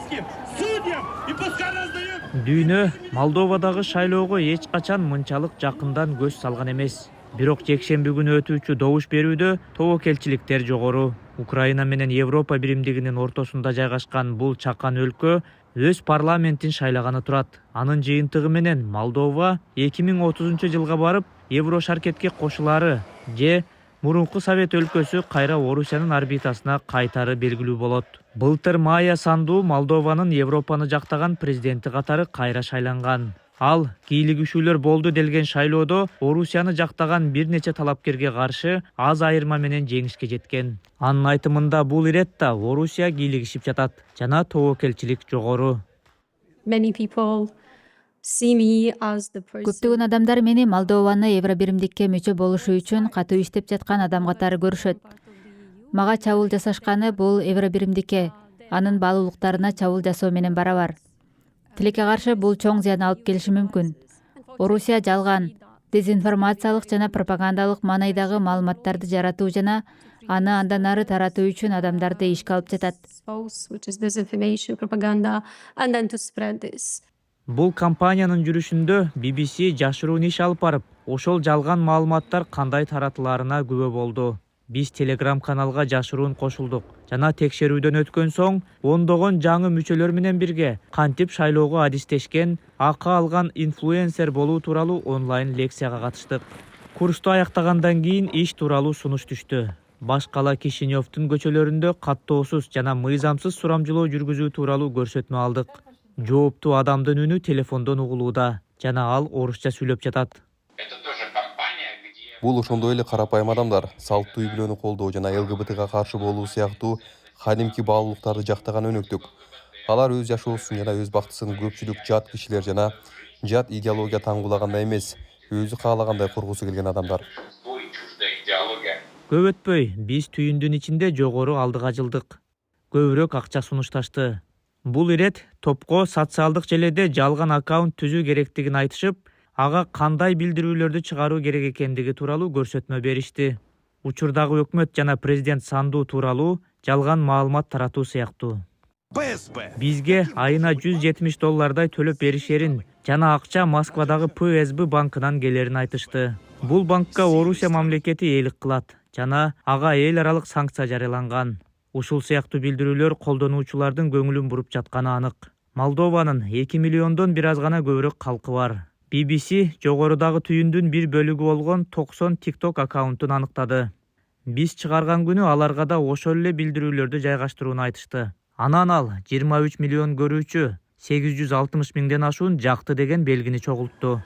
полицейским, судьям и пускай раздают. Дүйнө Молдовадагы шайлоого эч качан мынчалык жакындан көз салган эмес. Бирок жекшемби күнү өтүүчү добуш берүүдө тобокелчиликтер жогору. Украина менен Европа биримдигинин ортосунда жайгашкан бул чакан өлкө өз парламентин шайлаганы турат. Анын жыйынтыгы менен Молдова 2030 жылга барып Евро шаркетке кошулары же мурунку Совет өлкөсү кайра Орусиянын орбитасына кайтары белгилүү болот. Былтыр Майя Санду Молдованын Европаны жактаган президенти катары кайра шайланган. Ал кийлигишүүлөр болду делген шайлоодо Орусияны жактаган бир нече талапкерге каршы аз айырма менен жеңишке жеткен. Анын айтымында бул иретта Орусия кийлигишип жатат жана тобокелчилик жогору. Көптөгөн адамдар мени Молдованы Евробиримдикке мүчө болушу үчүн катуу иштеп жаткан адам катары көрүшөт. Мага чабуул жасашканы бул Евробиримдикке, анын баалуулуктарына чабуул жасоо менен барабар. Тилекке каршы бул чоң зыян алып келиши мүмкүн. Орусия жалган, дезинформациялык жана пропагандалык маанайдагы маалыматтарды жаратуу жана аны андан ары таратуу үчүн адамдарды ишке алып жатат. Бул кампаниянын жүрүшүндө BBC жашыруун иш алып барып, ошол жалган маалыматтар кандай таратыларына күбө болду. Биз Telegram каналга жашыруун кошулдук жана текшерүүдөн өткөн соң ондогон жаңы мүчөлөр менен бирге кантип шайлоого адистешкен, акы алган инфлюенсер болуу тууралуу онлайн лекцияга катыштык. Курсту аяктагандан кийин иш тууралуу сунуш түштү. Баш кала Кишиневдин көчөлөрүндө каттоосуз жана мыйзамсыз сурамжылоо жүргүзүү тууралуу көрсөтмө алдык. Жооптуу адамдын үнү телефондон угулууда жана ал орусча сүйлөп жатат. Бул ошондой эле карапайым адамдар салттуу үй-бүлөнү колдоо жана ЛГБТга каршы болуу сыяктуу кадимки баалуулуктарды жактаган өнөктүк. Алар өз жашоосун жана өз бактысын көпчүлүк жат кишилер жана жат идеология таңгуулагандай эмес, өзү каалагандай кургусу келген адамдар. Көп өтпөй, биз түйүндүн ичинде жогору алдыга жылдык. Көбүрөөк акча сунушташты. Бул ирет топко социалдык желеде жалган аккаунт түзүү керектигин айтышып, ага кандай билдирүүлөрдү чыгаруу керек экендиги тууралуу көрсөтмө беришти. Учурдагы өкмөт жана президент Санду тууралуу жалган маалымат таратуу сыяктуу. Бизге айына $170 төлөп беришерин жана акча Москвадагы ПСБ банкынан келерин айтышты. Бул банкка Орусия мамлекетиээлик кылат жана ага эл аралык санкция жарыяланган. Ушул сыяктуу билдирүүлөр колдонуучулардын көңүлүн буруп жатканы анык. Молдованын 2 миллиондон бир аз гана көбүрөөк калкы бар. BBC жогорудагы түйүндүн бир бөлүгү болгон 90 TikTok аккаунтун аныктады. Биз чыгарган күнү аларга да ошол эле билдирүүлөрдү жайгаштырууну айтышты. Анан ал 23 миллион көрүүчү, 860 миңден ашуун жакты деген белгини чогултту.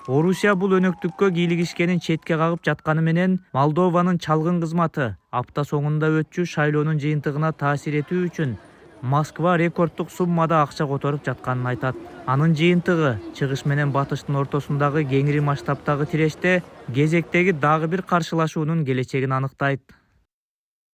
Орусия бул өнөктүккө кийлигишкенин четке кагып жатканы менен Молдованын чалгын кызматы апта соңунда өтчү шайлоонун жыйынтыгына таасир этүү үчүн Москва рекорддук суммада акча которуп жатканын айтат. Анын жыйынтыгы чыгыш менен батыштын ортосундагы кеңири масштабтагы тиреште кезектеги дагы бир каршылашуунун келечегин аныктайт.